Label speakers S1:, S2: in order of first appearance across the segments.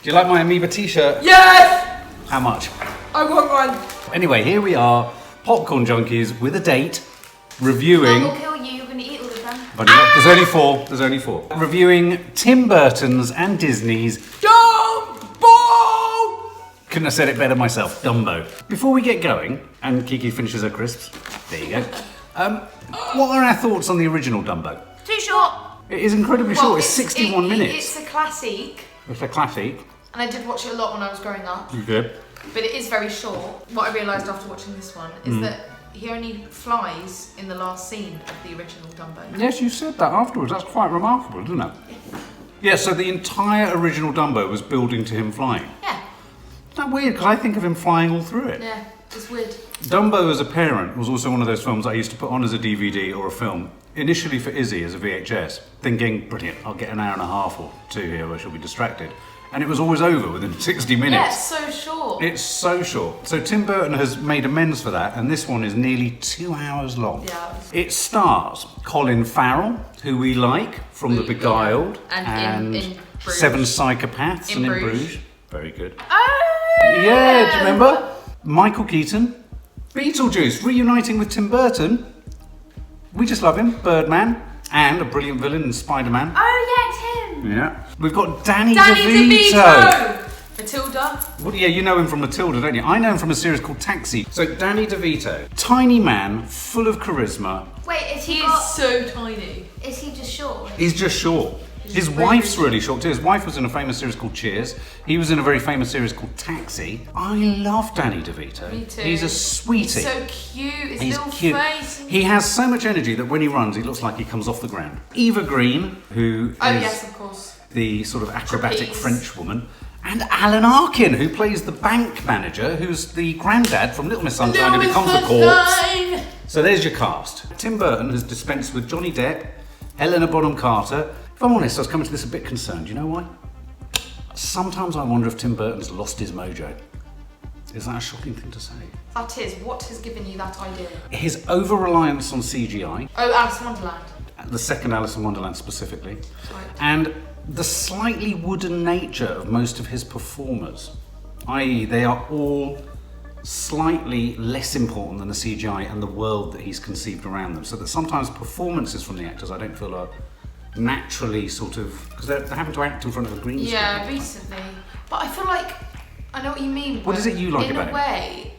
S1: Do you like my amoeba t-shirt?
S2: Yes!
S1: How much?
S2: I want one.
S1: Anyway, here we are, Popcorn Junkies, with a date, reviewing...
S3: Mum will kill you, you're going to eat all of them.
S1: But there's only four. There's only four. Reviewing Tim Burton's and Disney's
S2: Dumbo!
S1: Couldn't have said it better myself. Dumbo. Before we get going, and Kiki finishes her crisps, there you go. What are our thoughts on the original Dumbo?
S3: Too short.
S1: It is incredibly short. It's 61 minutes.
S2: It's a classic.
S1: It's a classic.
S2: And I did watch it a lot when I was growing up.
S1: You good?
S2: But it is very short. What I realised after watching this one is that he only flies in the last scene of the original Dumbo.
S1: Yes, you said that afterwards. That's quite remarkable, isn't it? Yeah, so the entire original Dumbo was building to him flying.
S2: Yeah.
S1: Isn't that weird? Because I think of him flying all through it.
S2: Yeah, it's weird.
S1: Dumbo as a parent was also one of those films I used to put on as a DVD or a film, initially for Izzy as a VHS, thinking, brilliant, I'll get an hour and a half or two here where she'll be distracted. And it was always over within 60 minutes.
S2: Yeah, it's so short.
S1: It's so short. So Tim Burton has made amends for that, and this one is nearly 2 hours long.
S2: Yeah.
S1: It stars Colin Farrell, who we like from The Beguiled,
S2: and in Bruges.
S1: Seven Psychopaths,
S2: In
S1: and
S2: Bruges.
S1: In Bruges. Very good.
S2: Oh,
S1: Yeah, do you remember? Michael Keaton, Beetlejuice, reuniting with Tim Burton. We just love him. Birdman, and a brilliant villain in Spider-Man.
S3: Oh yeah, it's him.
S1: Yeah. We've got Danny
S2: DeVito! Matilda.
S1: Well, yeah, you know him from Matilda, don't you? I know him from a series called Taxi. So Danny DeVito, tiny man, full of charisma.
S3: Wait, is
S2: He
S3: he?
S2: is so tiny.
S3: Is he just short?
S1: He's just short. His wife's really short too. His wife was in a famous series called Cheers. He was in a very famous series called Taxi. I love Danny DeVito.
S2: Me too.
S1: He's a sweetie.
S2: He's so cute. His
S1: He's
S2: little
S1: cute.
S2: face.
S1: He has so much energy that when he runs, he looks like he comes off the ground. Eva Green, who
S2: Oh
S1: is
S2: yes, of course.
S1: the sort of acrobatic
S2: Trapeze.
S1: French woman. And Alan Arkin, who plays the bank manager, who's the granddad from Little Miss Sunshine who becomes the corpse. So there's your cast. Tim Burton has dispensed with Johnny Depp, Helena Bonham Carter. If I'm honest, I was coming to this a bit concerned. You know why? Sometimes I wonder if Tim Burton's lost his mojo. Is that a shocking thing to say?
S2: That is, what has given you that idea?
S1: His over-reliance on CGI,
S2: Oh, Alice in Wonderland.
S1: the second Alice in Wonderland specifically,
S2: Right.
S1: and the slightly wooden nature of most of his performers, i.e. they are all slightly less important than the CGI and the world that he's conceived around them, so that sometimes performances from the actors I don't feel are naturally sort of, because they're having to act in front of a green screen.
S2: Yeah, recently. But I feel like I know what you mean.
S1: What is it you like about
S2: him? In a way,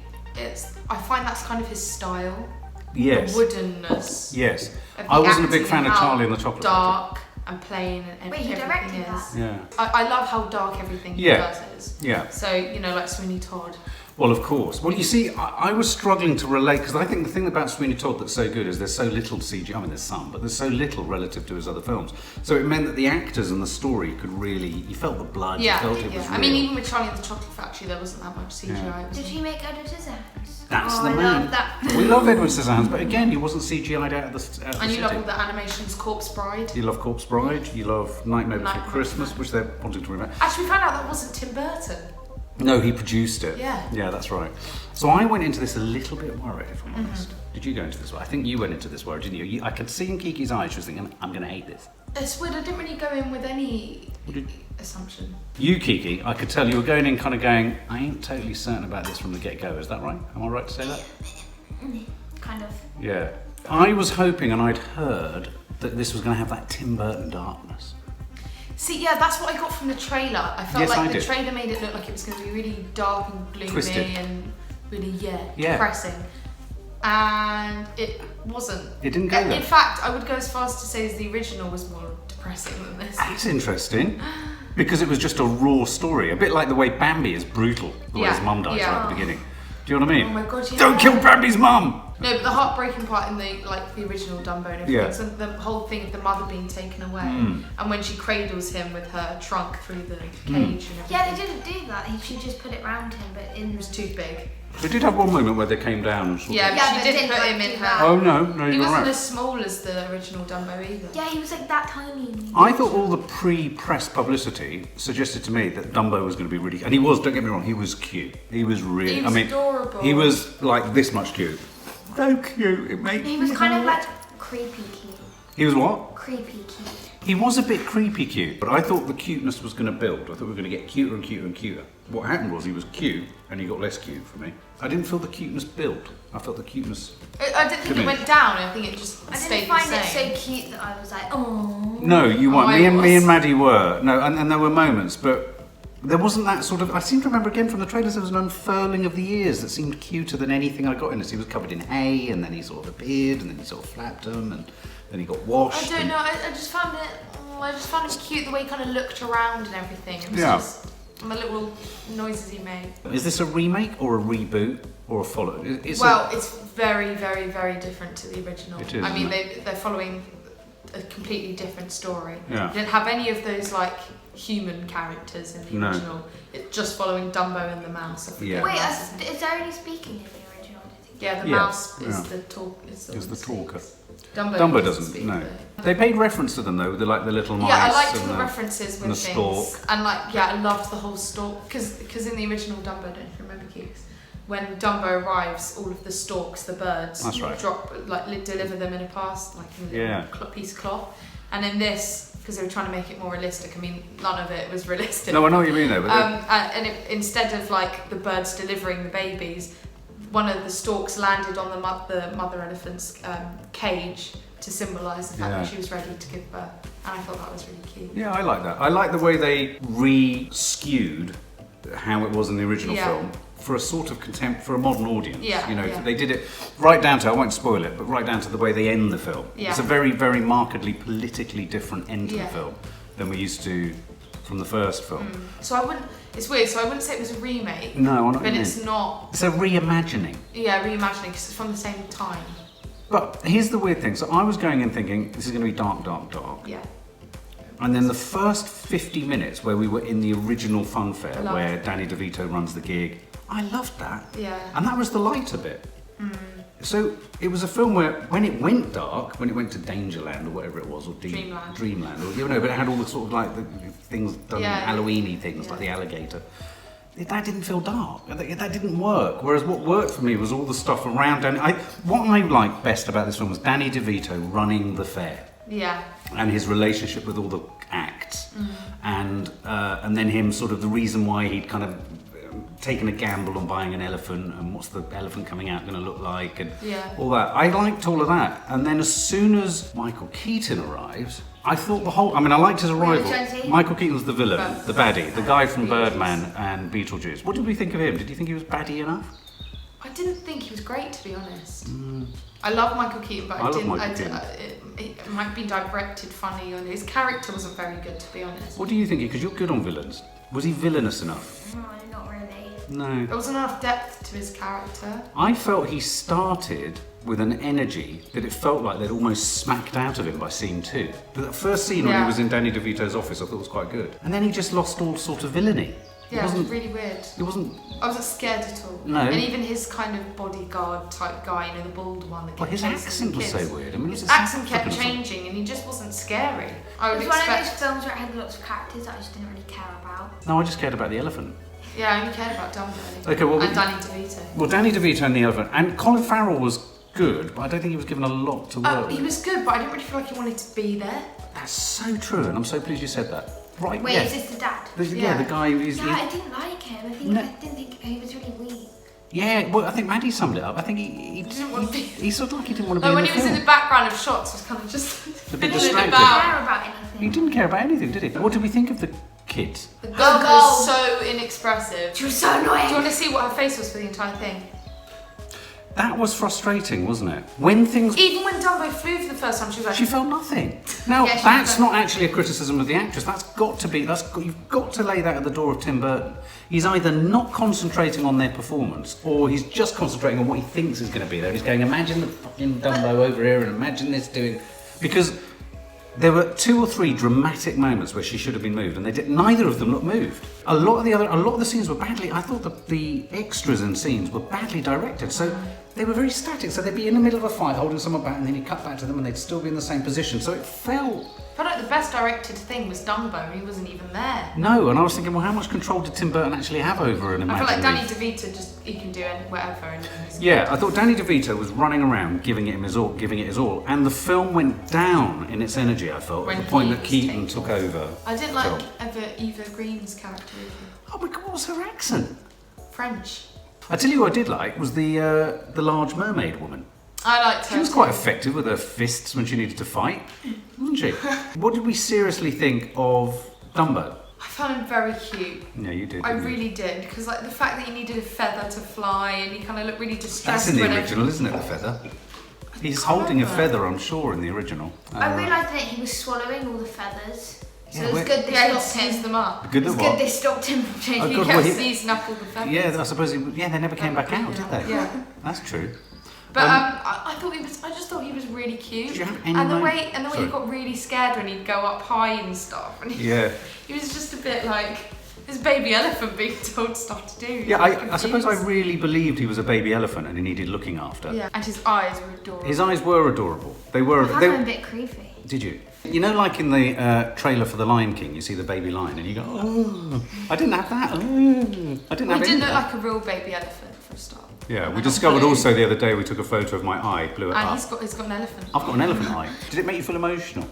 S2: I find that's kind of his style.
S1: Yes.
S2: The woodenness.
S1: Yes.
S2: of the
S1: I wasn't a big
S2: acting
S1: fan
S2: and
S1: of
S2: how
S1: Charlie and the Chocolate
S2: dark and plain and
S3: Wait, he
S2: everything
S3: directed
S2: is.
S3: that?
S1: Yeah.
S2: I love how dark everything he
S1: Yeah.
S2: does is.
S1: Yeah.
S2: So, you know, like Sweeney Todd.
S1: Well, of course. Well, you see, I was struggling to relate, because I think the thing about Sweeney Todd that's so good is there's so little CGI. I mean, there's some, but there's so little relative to his other films. So it meant that the actors and the story could really, you felt the blood, you
S2: Yeah,
S1: felt it was
S2: yeah.
S1: real.
S2: I mean, even with Charlie and the Chocolate Factory, there wasn't that much CGI.
S1: Yeah.
S2: It was
S3: Did he make Edward Scissorhands?
S1: That's
S3: oh,
S1: the
S3: I
S1: man.
S3: love that.
S1: We love Edward Scissorhands, but again, he wasn't CGI'd out of the
S2: And you
S1: city.
S2: love all the animations, Corpse Bride.
S1: You love Corpse Bride, you love Nightmare Before
S2: Nightmare
S1: Christmas,
S2: Before
S1: which they're wanting to remake.
S2: Actually, we found out that wasn't Tim Burton.
S1: No, he produced it.
S2: Yeah.
S1: Yeah, that's right. So I went into this a little bit worried, if I'm honest. Did you go into this worried? I think you went into this worried, didn't you? I could see in Kiki's eyes, she was thinking, I'm going to hate this.
S2: It's weird, I didn't really go in with any
S1: did-
S2: assumption.
S1: You, Kiki, I could tell you were going in kind of going, I ain't totally certain about this from the get-go. Is that right? Am I right to say that?
S3: Kind of.
S1: Yeah. I was hoping, and I'd heard, that this was going to have that Tim Burton darkness.
S2: See, yeah, that's what I got from the trailer. I felt
S1: Yes,
S2: like
S1: I
S2: the
S1: did.
S2: trailer made it look like it was going to be really dark and gloomy
S1: Twisted.
S2: and really,
S1: Yeah.
S2: depressing. And it wasn't.
S1: It didn't go there.
S2: In fact, I would go as far as to say as the original was more depressing than this.
S1: That's interesting, because it was just a raw story, a bit like the way Bambi is brutal, the way
S2: Yeah,
S1: his mum dies
S2: yeah.
S1: right at the beginning. Do you know what I mean?
S2: Oh my God, yeah.
S1: Don't kill Bambi's mum!
S2: No, but the heartbreaking part in the original Dumbo and everything,
S1: Yeah.
S2: so the whole thing of the mother being taken away, and when she cradles him with her trunk through the cage and everything.
S3: Yeah, they didn't do that. She just put it round him, but in
S2: It was too big.
S1: They did have one moment where they came down and sort
S2: Yeah,
S1: of...
S2: but
S3: Yeah,
S2: she
S3: but
S2: didn't
S3: didn't
S2: put him
S3: like
S2: in
S3: do
S2: her.
S3: that.
S1: Oh no,
S2: He
S1: you're
S2: wasn't
S1: right.
S2: as small as the original Dumbo either.
S3: yeah, he was like that tiny.
S1: I thought all the pre-press publicity suggested to me that Dumbo was going to be really... And he was, don't get me wrong, he was cute. He was really...
S2: He was
S1: I mean,
S2: adorable.
S1: he was like this much cute. So cute, it makes
S3: He was
S1: me
S3: kind of
S1: hurt.
S3: like creepy cute.
S1: He was what?
S3: Creepy cute.
S1: He was a bit creepy cute, but I thought the cuteness was going to build. I thought we were going to get cuter and cuter and cuter. What happened was he was cute, and he got less cute for me. I didn't feel the cuteness build. I felt the cuteness...
S2: I didn't think it went down. I think it just
S3: I
S2: stayed
S3: didn't find
S2: the
S3: it
S2: same.
S3: so cute that I was like, oh.
S1: No, you weren't.
S2: I
S1: Me and
S2: was.
S1: Maddie were. No, and there were moments, but there wasn't that sort of... I seem to remember again from the trailers there was an unfurling of the ears that seemed cuter than anything I got in this. He was covered in hay, and then he sort of appeared, and then he sort of flapped them, and then he got washed.
S2: I don't know. I just found it cute the way he kind of looked around and everything. It was
S1: Yeah.
S2: just the little noises he made.
S1: Is this a remake or a reboot or a follow? It's
S2: It's very, very, very different to the original.
S1: It is,
S2: I mean,
S1: isn't
S2: they're following a completely different story.
S1: Yeah.
S2: It didn't have any of those like human characters in the
S1: No.
S2: original. It's just following Dumbo and the mouse. I forget
S1: Yeah.
S2: what
S3: Wait,
S2: else his name.
S3: is there only speaking in the original? I think?
S2: Yeah, the
S1: Yeah,
S2: mouse is
S1: yeah.
S2: the talk. Is
S1: the talker.
S2: Dumbo
S1: doesn't,
S2: speak,
S1: no.
S2: though.
S1: They paid reference to them though, with the little mice.
S2: Yeah, I liked
S1: and
S2: all the references
S1: and
S2: with
S1: the
S2: things,
S1: stork.
S2: and I loved the whole stork because in the original Dumbo, I don't know if you remember Keeks, when Dumbo arrives, all of the storks, the birds,
S1: That's right.
S2: deliver them in a pass, like in a
S1: Yeah.
S2: little piece of cloth, and in this, because they were trying to make it more realistic. I mean, none of it was realistic.
S1: No, I know what you mean though. But
S2: Instead of like the birds delivering the babies, one of the storks landed on the mother elephant's cage to symbolise the fact
S1: Yeah.
S2: that she was ready to give birth, and I thought that was really cute.
S1: yeah, I like that. I like the way they re-skewed how it was in the original
S2: Yeah.
S1: film for a sort of for a modern audience.
S2: Yeah,
S1: You know,
S2: yeah.
S1: they did it right down to, I won't spoil it, but right down to the way they end the film.
S2: Yeah.
S1: It's a very, very markedly politically different end to
S2: Yeah.
S1: the film than we used to from the first film.
S2: So it's weird, so I wouldn't say it was a remake,
S1: No, I know what
S2: but
S1: you
S2: it's
S1: mean.
S2: not,
S1: It's a reimagining.
S2: reimagining, because it's from the same time.
S1: But here's the weird thing. So I was going in thinking, this is going to be dark, dark, dark.
S2: Yeah.
S1: And then the first 50 minutes where we were in the original fun fair,
S2: Loved
S1: where
S2: it.
S1: Danny DeVito runs the gig, I loved that.
S2: Yeah.
S1: And that was the lighter bit. So it was a film where, when it went dark, when it went to Dangerland or whatever it was, or Dreamland, or you know, but it had all the sort of like the things done,
S2: Yeah.
S1: Halloween-y things,
S2: Yeah.
S1: like the alligator. That didn't feel dark. That didn't work. Whereas what worked for me was all the stuff around Danny. What I liked best about this film was Danny DeVito running the fair
S2: Yeah.
S1: and his relationship with all the acts, and then him sort of the reason why he'd kind of taken a gamble on buying an elephant and what's the elephant coming out going to look like and
S2: Yeah.
S1: all that. I liked all of that. And then as soon as Michael Keaton arrives, I thought the whole... I mean, I liked his arrival.
S3: Wait, which one's he?
S1: Michael Keaton's the villain, the baddie, the guy from
S2: Beetlejuice.
S1: Birdman and Beetlejuice. What did we think of him? Did you think he was baddie enough?
S2: I didn't think he was great, to be honest. I love Michael Keaton, but
S1: I love
S2: didn't.
S1: Michael
S2: It might be directed funny, or his character wasn't very good, to be honest.
S1: What do you think? Because you're good on villains. Was he villainous enough?
S3: No, not really.
S1: No.
S2: There wasn't enough depth to his character.
S1: I felt he started with an energy that it felt like they'd almost smacked out of him by scene 2. But that first scene when he
S2: Yeah.
S1: was in Danny DeVito's office I thought was quite good. And then he just lost all sort of villainy.
S2: Yeah, it was really weird.
S1: It wasn't...
S2: I wasn't scared at all.
S1: No.
S2: And even his kind of bodyguard type guy, you know, the bald one that kept
S1: Well, his
S2: chasing
S1: accent
S2: the
S1: was
S2: kids.
S1: so weird. I mean,
S2: His
S1: it was a
S2: accent kept
S1: South African
S2: changing, and he just wasn't scary. I
S3: It
S2: would
S3: was one of those
S2: expect.
S3: films where it had lots of characters that I just didn't really care about.
S1: No, I just cared about the elephant.
S2: Yeah, I only cared about Dumbo.
S1: Okay, well,
S2: and Danny DeVito.
S1: Well, Danny DeVito and the elephant. And Colin Farrell was good, but I don't think he was given a lot to work
S2: Oh,
S1: with.
S2: he was good, but I didn't really feel like he wanted to be there.
S1: That's so true, and I'm so pleased you said that. Right,
S3: Wait,
S1: yeah.
S3: is this the dad?
S1: Yeah,
S2: Yeah.
S1: the guy who's...
S3: Yeah, I didn't like him.
S1: No.
S3: I didn't think he was really weak.
S1: Yeah, well, I think Maddie summed it up. I think he
S2: didn't want to be-
S1: he sort of like he didn't want to be
S2: No,
S1: in
S2: when
S1: the
S2: he was
S1: film.
S2: in the background of shots, was kind of just
S1: A bit
S2: fiddling
S1: distracted.
S3: I
S2: about.
S3: didn't care about anything.
S1: He didn't care about anything, did he? What did we think of the kids?
S2: The girl
S3: Oh,
S2: was so inexpressive.
S3: She was so annoying.
S2: Do you want to see what her face was for the entire thing?
S1: That was frustrating, wasn't it? When things...
S2: Even when Dumbo flew for the first time, she was like,
S1: She felt nothing. Now,
S3: Yeah, she
S1: that's
S3: felt-
S1: not actually a criticism of the actress. That's got to be... You've got to lay that at the door of Tim Burton. He's either not concentrating on their performance, or he's just concentrating on what he thinks is going to be there. He's going, imagine the fucking Dumbo over here, and imagine this doing... Because there were 2 or 3 dramatic moments where she should have been moved, and they did. Neither of them looked moved. A lot of the scenes were badly... I thought the extras in scenes were badly directed. So they were very static. So they'd be in the middle of a fight, holding someone back, and then he'd cut back to them, and they'd still be in the same position. So it felt.
S2: I felt like the best directed thing was Dumbo. He wasn't even there.
S1: No, and I was thinking, well, how much control did Tim Burton actually have over an
S2: I
S1: imaginary?
S2: feel like Danny DeVito he can do whatever. And
S1: Yeah, I thought Danny DeVito was running around, giving it his all, and the film went down in its energy. I felt
S2: When
S1: at the point
S2: he
S1: that
S2: was
S1: Keaton
S2: taken.
S1: took over.
S2: I didn't
S1: the
S2: like
S1: film.
S2: Eva Green's character either.
S1: Oh my God, what was her accent?
S2: French.
S1: I tell you who I did like was the large mermaid woman.
S2: I liked her.
S1: She was
S2: too.
S1: quite effective with her fists when she needed to fight, wasn't she? What did we seriously think of Dumbo?
S2: I found him very cute.
S1: Yeah, you did.
S2: I
S1: didn't you?
S2: really did, because like the fact that he needed a feather to fly and he kind of looked really distressed.
S1: That's in the
S2: when
S1: original, isn't it? The feather. He's holding a feather, I'm sure, in the original.
S3: I realised that he was swallowing all the feathers. So
S1: Yeah,
S3: it was
S1: wait.
S3: good they
S2: Yeah, he
S3: stopped him.
S2: seized them up.
S1: Good
S3: It was
S1: that what?
S3: good they stopped him from
S1: Oh,
S3: changing.
S1: good.
S2: He kept
S1: well, he-
S2: sneezing up all the feathers.
S1: Yeah, I suppose. They never came back out, did they?
S2: Yeah.
S1: That's true.
S2: But I thought I just thought he was really cute.
S1: Did you have any
S2: and the
S1: moment-
S2: way
S1: Sorry.
S2: he got really scared when he'd go up high and stuff. And
S1: Yeah.
S2: he was just a bit like this baby elephant being told stuff to do. He
S1: Yeah,
S2: was
S1: I suppose I
S2: confused.
S1: really believed he was a baby elephant and he needed looking after.
S2: Yeah, and his eyes were adorable.
S1: His eyes were adorable. They were.
S3: I found him a bit creepy.
S1: Did you? You know, like in the trailer for The Lion King, you see the baby lion and you go, oh, I didn't have that. Oh. I didn't
S2: He
S1: have
S2: didn't
S1: any of
S2: look
S1: that.
S2: like a real baby elephant for a start.
S1: Yeah, we
S2: And
S1: discovered
S2: blue.
S1: also the other day we took a photo of my eye, blew it
S2: And
S1: up.
S2: he's got an elephant.
S1: I've got an elephant eye. Did it make you feel emotional?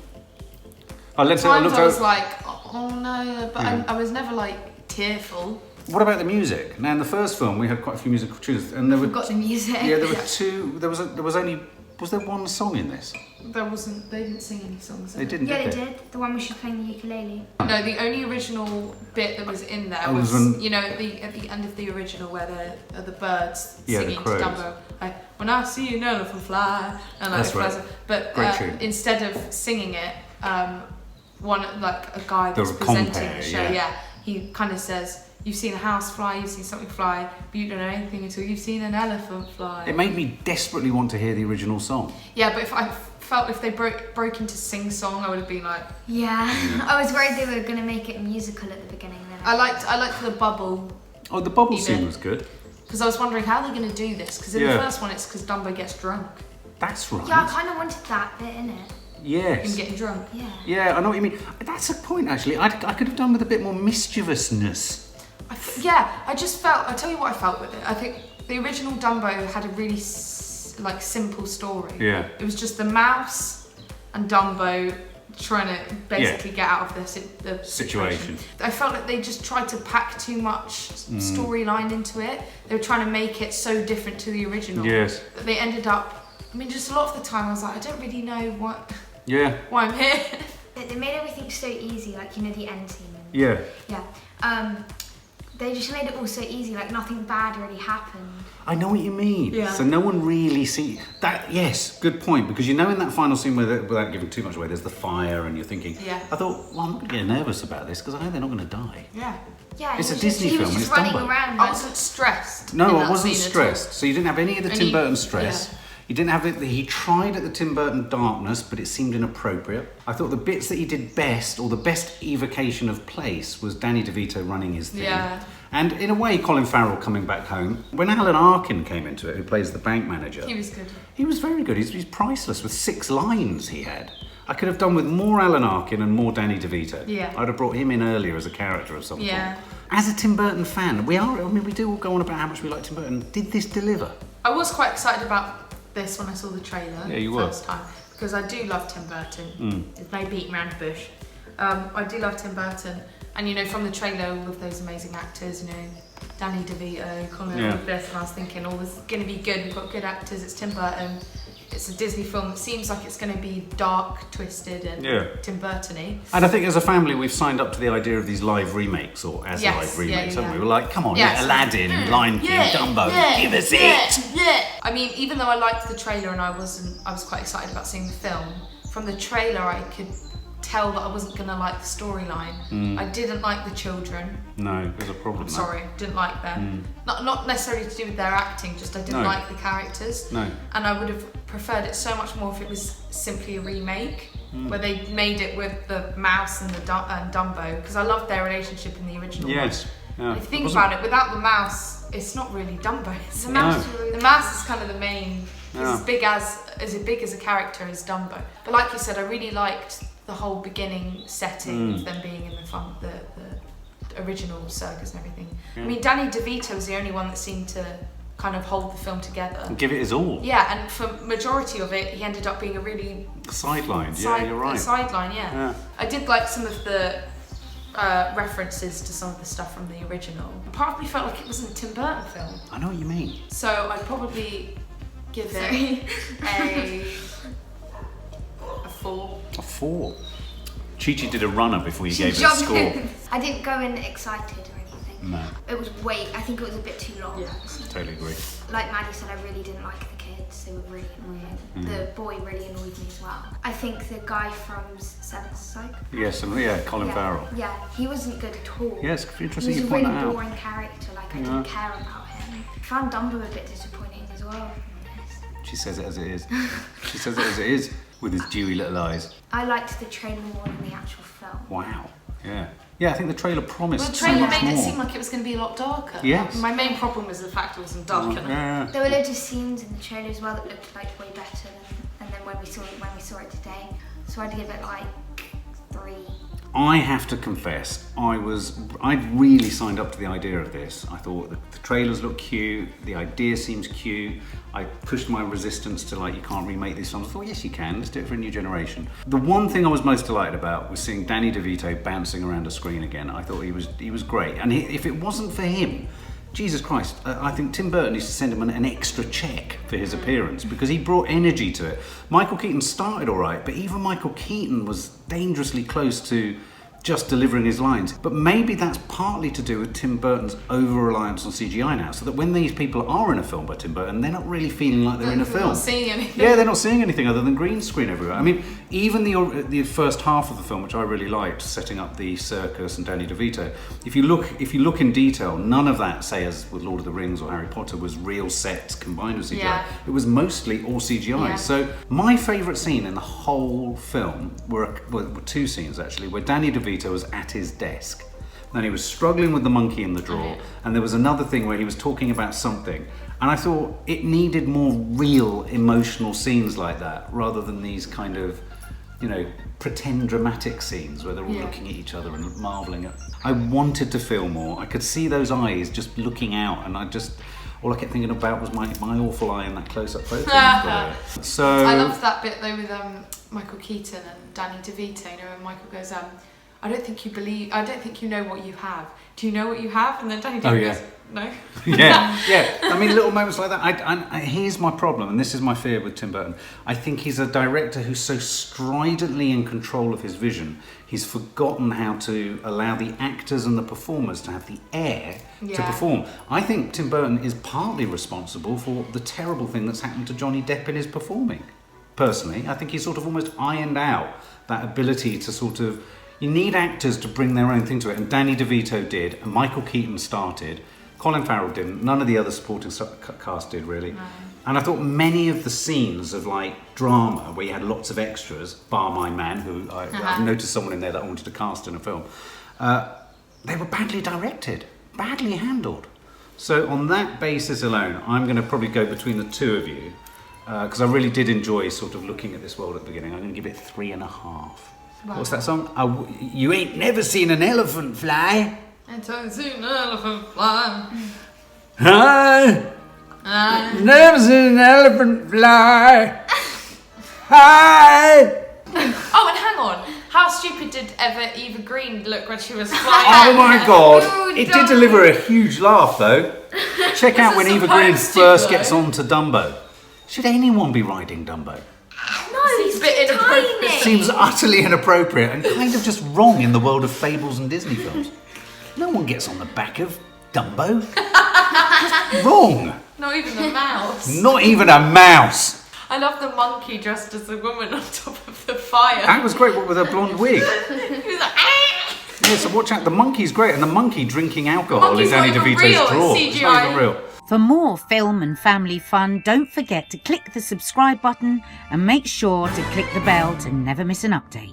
S1: Oh, let's
S2: Times
S1: look
S2: I was
S1: over.
S2: like, oh no, but
S1: Yeah.
S2: I was never like tearful.
S1: What about the music? Now, in the first film, we had quite a few musical tunes, and there were
S3: Forgot the music.
S1: yeah, there were two. There was only. Was there one song in this?
S2: They didn't sing any songs.
S1: They didn't.
S3: Yeah,
S1: did
S3: they did. The one where she's playing the ukulele.
S2: No, the only original bit that was in there
S1: Oh,
S2: was,
S1: was when-
S2: you know, at the end of the original where the birds
S1: Yeah, the
S2: singing to
S1: crows.
S2: Dumbo, like, when I see an elephant fly, and like,
S1: That's right.
S2: flies- But
S1: Great tune.
S2: instead of singing it, one like a guy
S1: The
S2: that's presenting
S1: compere,
S2: the show,
S1: yeah.
S2: he kind of says, "You've seen a house fly, you've seen something fly, but you don't know anything until you've seen an elephant fly."
S1: It made me desperately want to hear the original song.
S2: Yeah, but if they broke into sing song, I would have been like,
S3: Yeah. I was worried they were going to make it a musical at the beginning. Then
S2: I liked the bubble.
S1: Oh, the bubble
S2: Even-
S1: scene was good.
S2: Because I was wondering how they're going to do this. Because in
S1: Yeah.
S2: the first one, it's because Dumbo gets drunk.
S1: That's right.
S3: Yeah, I kind of wanted that bit in it.
S1: Yes.
S2: Him getting drunk.
S3: Yeah.
S1: Yeah, I know what you mean. That's a point, actually. I could have done with a bit more mischievousness.
S2: I just felt. I tell you what I felt with it. I think the original Dumbo had a really simple story.
S1: Yeah.
S2: It was just the mouse and Dumbo trying to basically get out of the
S1: Situation.
S2: I felt like they just tried to pack too much storyline into it. They were trying to make it so different to the original.
S1: Yes.
S2: That they ended up. I mean, just a lot of the time I was like, I don't really know
S1: Yeah.
S2: why I'm here.
S3: They made everything so easy, like, you know, the end scene. And,
S1: Yeah.
S3: yeah. They just made it all so easy, like nothing bad really happened.
S1: I know what you mean.
S2: Yeah.
S1: So no one really see that. Yes, good point. Because you know, in that final scene, without giving too much away, there's the fire, and you're thinking.
S2: Yeah.
S1: I thought, well, I'm not getting nervous about this because I know they're not going to die.
S2: Yeah.
S3: Yeah,
S1: It's
S3: he
S1: a
S3: was
S1: Disney
S3: just,
S1: film
S3: He
S1: and
S3: was
S1: it's
S3: just running
S1: Dumbo.
S3: around.
S2: I
S3: Like,
S2: wasn't stressed.
S1: No,
S2: in
S1: I
S2: that
S1: wasn't
S2: scene at all.
S1: stressed. So you didn't have any of the Tim Burton stress.
S2: Yeah.
S1: You didn't have it. He tried at the Tim Burton darkness, but it seemed inappropriate. I thought the bits that he did best, or the best evocation of place, was Danny DeVito running his thing.
S2: Yeah.
S1: And in a way, Colin Farrell coming back home. When Alan Arkin came into it, who plays the bank manager,
S2: He was good.
S1: he was very good. He's priceless with 6 lines he had. I could have done with more Alan Arkin and more Danny DeVito.
S2: Yeah.
S1: I'd have brought him in earlier as a character of some
S2: Yeah.
S1: form. As a Tim Burton fan, we do all go on about how much we like Tim Burton. Did this deliver?
S2: I was quite excited about this when I saw the trailer
S1: Yeah, you
S2: the
S1: were.
S2: first time because I do love Tim Burton. There's no beating around the bush. I do love Tim Burton, and you know, from the trailer, all of those amazing actors, you know, Danny DeVito, Colin
S1: Yeah.
S2: Farrell, and I was thinking, oh, this is going to be good. We've got good actors. It's Tim Burton. It's a Disney film. It seems like it's going to be dark, twisted, and
S1: Yeah.
S2: Tim Burton-y.
S1: And I think as a family, we've signed up to the idea of these live remakes, or as
S2: Yes,
S1: live remakes,
S2: yeah,
S1: haven't
S2: yeah.
S1: we? We're like, come on,
S2: Yes.
S1: Aladdin, Lion King, Dumbo, give us it!
S2: Yeah. I mean, even though I liked the trailer and I was quite excited about seeing the film, from the trailer I could tell that I wasn't going to like the storyline. I didn't like the children.
S1: No, there's a problem.
S2: I'm sorry, didn't like them. Not necessarily to do with their acting, just I didn't
S1: No.
S2: like the characters.
S1: No.
S2: And I would have preferred it so much more if it was simply a remake, where they made it with the mouse and and Dumbo, because I loved their relationship in the original
S1: Yes.
S2: one.
S1: Yeah.
S2: If you think about it, without the mouse, it's not really Dumbo.
S3: The mouse,
S2: The mouse is kind of the main.
S1: Yeah.
S2: It's as big as a character as Dumbo. But like you said, I really liked the whole beginning setting of them being in the original circus and everything.
S1: Yeah.
S2: I mean, Danny DeVito was the only one that seemed to kind of hold the film together.
S1: And give it his all.
S2: Yeah, and for majority of it, he ended up being a really
S1: Sidelined, yeah, you're right.
S2: Sideline, yeah. I did like some of the references to some of the stuff from the original. Part of me felt like it wasn't a Tim Burton film.
S1: I know what you mean.
S2: So I'd probably give it a 4.
S1: A 4. Chi-Chi did a runner before you gave it a score.
S3: I didn't go in excited or anything.
S1: No.
S3: It was I think it was a bit too long.
S2: Yeah.
S1: Totally agree.
S3: Like Maddie said, I really didn't like the kids. They were really annoying. The boy really annoyed me as well. I think the guy from Seventh Psych.
S1: Yes, and Colin Farrell.
S3: Yeah, he wasn't good at all.
S1: Yes, interesting
S3: He
S1: you
S3: was a
S1: point
S3: really
S1: that out.
S3: boring character. Like I didn't care about him. I found Dumbo a bit disappointing as well.
S1: She says it as it is. She says it as it is, with his dewy little eyes.
S3: I liked the trailer more than the actual film.
S1: Wow. Yeah. Yeah, I think the trailer promised
S2: Well, the
S1: so
S2: trailer
S1: much
S2: made
S1: more.
S2: it seem like it was going to be a lot darker.
S1: Yes.
S2: My main problem was the fact it wasn't dark enough.
S1: Yeah.
S3: There were loads of scenes in the trailer as well that looked like way better than when we saw it today. So I'd give it like 3.
S1: I have to confess, I'd really signed up to the idea of this. I thought the trailers look cute, the idea seems cute. I pushed my resistance to you can't remake these films. I thought, yes you can, let's do it for a new generation. The one thing I was most delighted about was seeing Danny DeVito bouncing around a screen again. I thought he was great. And if it wasn't for him, Jesus Christ, I think Tim Burton needs to send him an extra check for his appearance because he brought energy to it. Michael Keaton started all right, but even Michael Keaton was dangerously close to just delivering his lines. But maybe that's partly to do with Tim Burton's over-reliance on CGI now, so that when these people are in a film by Tim Burton, they're not really feeling like they're in a film.
S2: They're not seeing anything.
S1: Yeah, they're not seeing anything other than green screen everywhere. I mean, even the first half of the film, which I really liked, setting up the circus and Danny DeVito, if you look in detail, none of that, say as with Lord of the Rings or Harry Potter, was real sets combined with CGI.
S2: Yeah.
S1: It was mostly all CGI.
S2: Yeah.
S1: So my favourite scene in the whole film were 2 scenes actually, where Danny DeVito was at his desk. Then he was struggling with the monkey in the drawer, and there was another thing where he was talking about something, and I thought it needed more real emotional scenes like that, rather than these kind of, pretend dramatic scenes where they're all looking at each other and marvelling at. I wanted to feel more. I could see those eyes just looking out, and all I kept thinking about was my awful eye in that close-up photo. So
S2: I loved that bit though with Michael Keaton and Danny DeVito, when Michael goes, I don't think you know what you have. Do you know what you have? And then Danny DeVito goes, no.
S1: yeah. I mean, little moments like that. Here's my problem, and this is my fear with Tim Burton. I think he's a director who's so stridently in control of his vision, he's forgotten how to allow the actors and the performers to have the air to perform. I think Tim Burton is partly responsible for the terrible thing that's happened to Johnny Depp in his performing. Personally, I think he's sort of almost ironed out that ability to sort of... You need actors to bring their own thing to it, and Danny DeVito did, and Michael Keaton started. Colin Farrell didn't. None of the other supporting cast did, really. No. And I thought many of the scenes of drama, where you had lots of extras, bar my man, who I've noticed someone in there that I wanted to cast in a film, they were badly directed, badly handled. So on that basis alone, I'm going to probably go between the two of you, because I really did enjoy sort of looking at this world at the beginning. I'm going to give it 3.5. Wow. What's that song? You ain't never seen an elephant fly.
S2: Ain't seen an elephant fly.
S1: Hi. Never seen an elephant fly. Hi.
S2: Oh, and hang on. How stupid did Eva Green look when she was flying?
S1: Oh my God. It did deliver a huge laugh though. Check out when Eva Green first gets onto Dumbo. Should anyone be riding Dumbo?
S3: No, he's too tiny.
S1: It seems utterly inappropriate and kind of just wrong in the world of fables and Disney films. No one gets on the back of Dumbo. Just wrong.
S2: Not even a mouse.
S1: Not even a mouse.
S2: I love the monkey dressed as a woman on top of the fire.
S1: That was great, what with her blonde wig.
S2: He was like, ah!
S1: Yeah, so watch out, the monkey's great, and the monkey drinking alcohol in Danny DeVito's drawer. It's not even real.
S4: For more film and family fun, don't forget to click the subscribe button and make sure to click the bell to never miss an update.